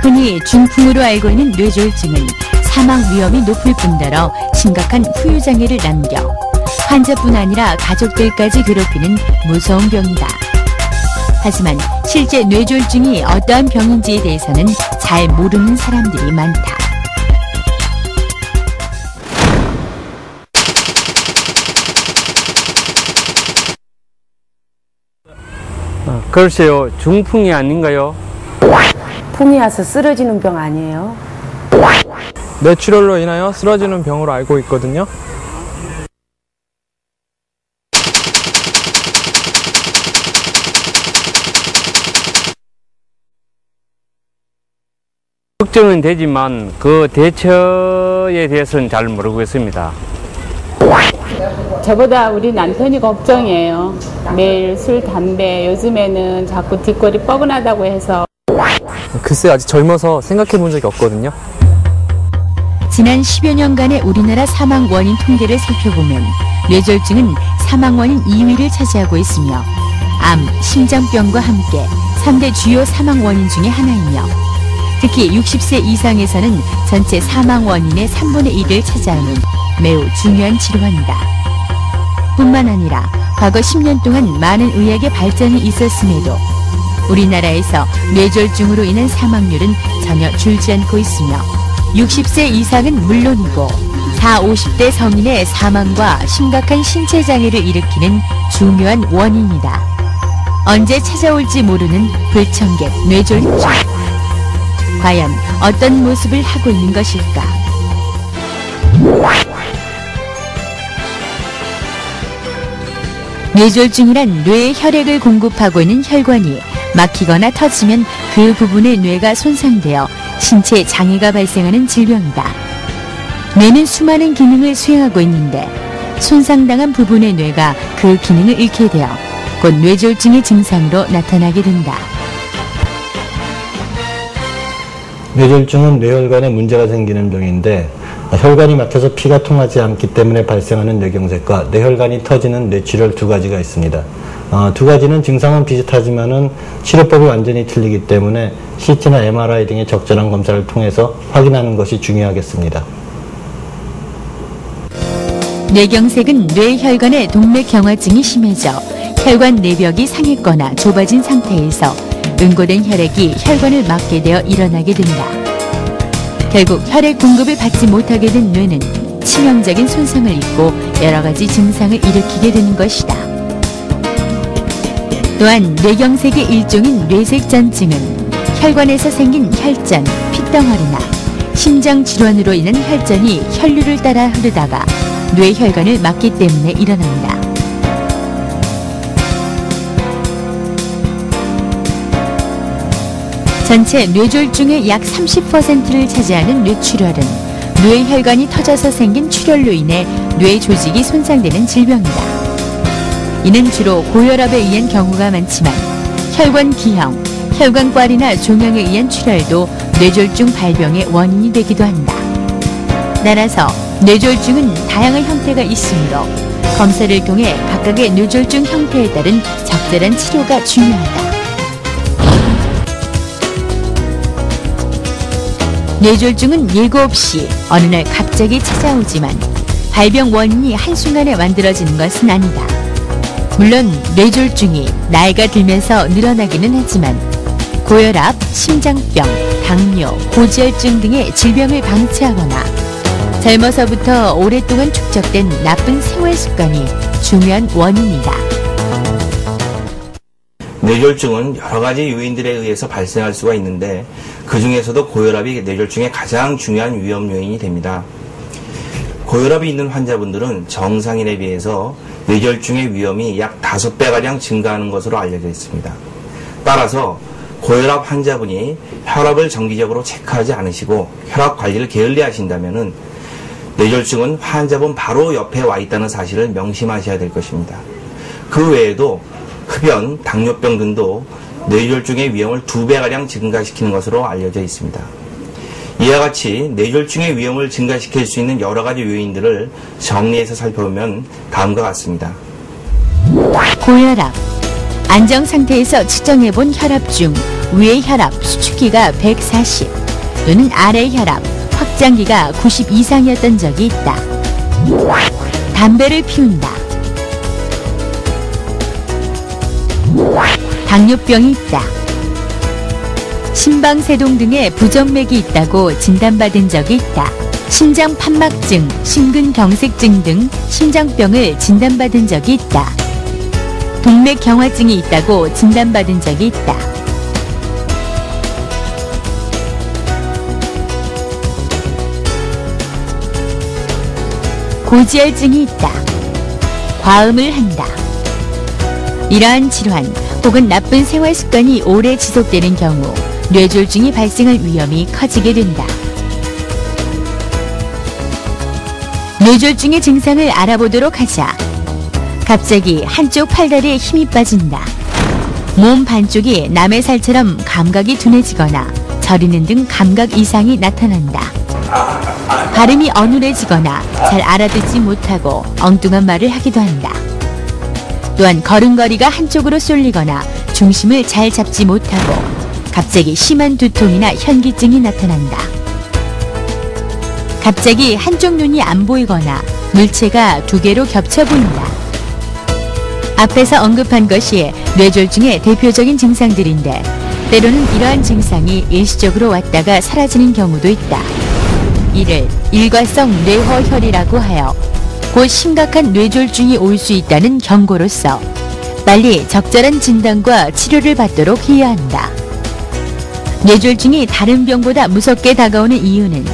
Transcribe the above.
흔히 중풍으로 알고 있는 뇌졸중은 사망 위험이 높을 뿐더러 심각한 후유장애를 남겨 환자뿐 아니라 가족들까지 괴롭히는 무서운 병이다. 하지만 실제 뇌졸중이 어떠한 병인지에 대해서는 잘 모르는 사람들이 많다. 글쎄요, 중풍이 아닌가요? 풍이 와서 쓰러지는 병 아니에요? 뇌출혈로 인하여 쓰러지는 병으로 알고 있거든요. 걱정은 되지만 그 대처에 대해서는 잘 모르고 있습니다. 저보다 우리 남편이 걱정이에요. 매일 술, 담배, 요즘에는 자꾸 뒷골이 뻐근하다고 해서. 글쎄 아직 젊어서 생각해 본 적이 없거든요. 지난 10여 년간의 우리나라 사망 원인 통계를 살펴보면 뇌졸중은 사망 원인 2위를 차지하고 있으며 암, 심장병과 함께 3대 주요 사망 원인 중에 하나이며 특히 60세 이상에서는 전체 사망 원인의 3분의 1을 차지하는 매우 중요한 질환이다. 뿐만 아니라 과거 10년 동안 많은 의학의 발전이 있었음에도 우리나라에서 뇌졸중으로 인한 사망률은 전혀 줄지 않고 있으며 60세 이상은 물론이고 40, 50대 성인의 사망과 심각한 신체 장애를 일으키는 중요한 원인이다. 언제 찾아올지 모르는 불청객 뇌졸중. 과연 어떤 모습을 하고 있는 것일까? 뇌졸중이란 뇌에 혈액을 공급하고 있는 혈관이 막히거나 터지면 그 부분의 뇌가 손상되어 신체 장애가 발생하는 질병이다. 뇌는 수많은 기능을 수행하고 있는데 손상당한 부분의 뇌가 그 기능을 잃게 되어 곧 뇌졸중의 증상으로 나타나게 된다. 뇌졸중은 뇌혈관에 문제가 생기는 병인데 혈관이 막혀서 피가 통하지 않기 때문에 발생하는 뇌경색과 뇌혈관이 터지는 뇌출혈 두 가지가 있습니다. 두 가지는 증상은 비슷하지만은 치료법이 완전히 틀리기 때문에 CT나 MRI 등의 적절한 검사를 통해서 확인하는 것이 중요하겠습니다. 뇌경색은 뇌혈관의 동맥경화증이 심해져 혈관 내벽이 상했거나 좁아진 상태에서 응고된 혈액이 혈관을 막게 되어 일어나게 된다. 결국 혈액 공급을 받지 못하게 된 뇌는 치명적인 손상을 입고 여러 가지 증상을 일으키게 되는 것이다. 또한 뇌경색의 일종인 뇌색전증은 혈관에서 생긴 혈전, 핏덩어리나 심장 질환으로 인한 혈전이 혈류를 따라 흐르다가 뇌혈관을 막기 때문에 일어난다. 전체 뇌졸중의 약 30%를 차지하는 뇌출혈은 뇌혈관이 터져서 생긴 출혈로 인해 뇌 조직이 손상되는 질병이다. 이는 주로 고혈압에 의한 경우가 많지만 혈관 기형, 혈관과리나 종양에 의한 출혈도 뇌졸중 발병의 원인이 되기도 한다. 따라서 뇌졸중은 다양한 형태가 있으므로 검사를 통해 각각의 뇌졸중 형태에 따른 적절한 치료가 중요하다. 뇌졸중은 예고 없이 어느 날 갑자기 찾아오지만 발병 원인이 한순간에 만들어지는 것은 아니다. 물론 뇌졸중이 나이가 들면서 늘어나기는 하지만 고혈압, 심장병, 당뇨, 고지혈증 등의 질병을 방치하거나 젊어서부터 오랫동안 축적된 나쁜 생활 습관이 중요한 원인이다. 뇌졸중은 여러 가지 요인들에 의해서 발생할 수가 있는데 그 중에서도 고혈압이 뇌졸중의 가장 중요한 위험 요인이 됩니다. 고혈압이 있는 환자분들은 정상인에 비해서 뇌졸중의 위험이 약 5배가량 증가하는 것으로 알려져 있습니다. 따라서 고혈압 환자분이 혈압을 정기적으로 체크하지 않으시고 혈압 관리를 게을리 하신다면 뇌졸중은 환자분 바로 옆에 와 있다는 사실을 명심하셔야 될 것입니다. 그 외에도 흡연, 당뇨병 등도 뇌졸중의 위험을 2배가량 증가시키는 것으로 알려져 있습니다. 이와 같이 뇌졸중의 위험을 증가시킬 수 있는 여러 가지 요인들을 정리해서 살펴보면 다음과 같습니다. 고혈압. 안정 상태에서 측정해본 혈압 중 위의 혈압 수축기가 140 또는 아래 혈압 확장기가 90 이상이었던 적이 있다. 담배를 피운다. 당뇨병이 있다. 심방세동 등의 부정맥이 있다고 진단받은 적이 있다. 심장 판막증, 심근경색증 등 심장병을 진단받은 적이 있다. 동맥경화증이 있다고 진단받은 적이 있다. 고지혈증이 있다. 과음을 한다. 이러한 질환 혹은 나쁜 생활 습관이 오래 지속되는 경우 뇌졸중이 발생할 위험이 커지게 된다. 뇌졸중의 증상을 알아보도록 하자. 갑자기 한쪽 팔다리에 힘이 빠진다. 몸 반쪽이 남의 살처럼 감각이 둔해지거나 저리는 등 감각 이상이 나타난다. 발음이 어눌해지거나 잘 알아듣지 못하고 엉뚱한 말을 하기도 한다. 또한 걸음걸이가 한쪽으로 쏠리거나 중심을 잘 잡지 못하고 갑자기 심한 두통이나 현기증이 나타난다. 갑자기 한쪽 눈이 안 보이거나 물체가 두 개로 겹쳐 보인다. 앞에서 언급한 것이 뇌졸중의 대표적인 증상들인데 때로는 이러한 증상이 일시적으로 왔다가 사라지는 경우도 있다. 이를 일과성 뇌허혈이라고 하여 곧 심각한 뇌졸중이 올 수 있다는 경고로서 빨리 적절한 진단과 치료를 받도록 해야 한다. 뇌졸중이 다른 병보다 무섭게 다가오는 이유는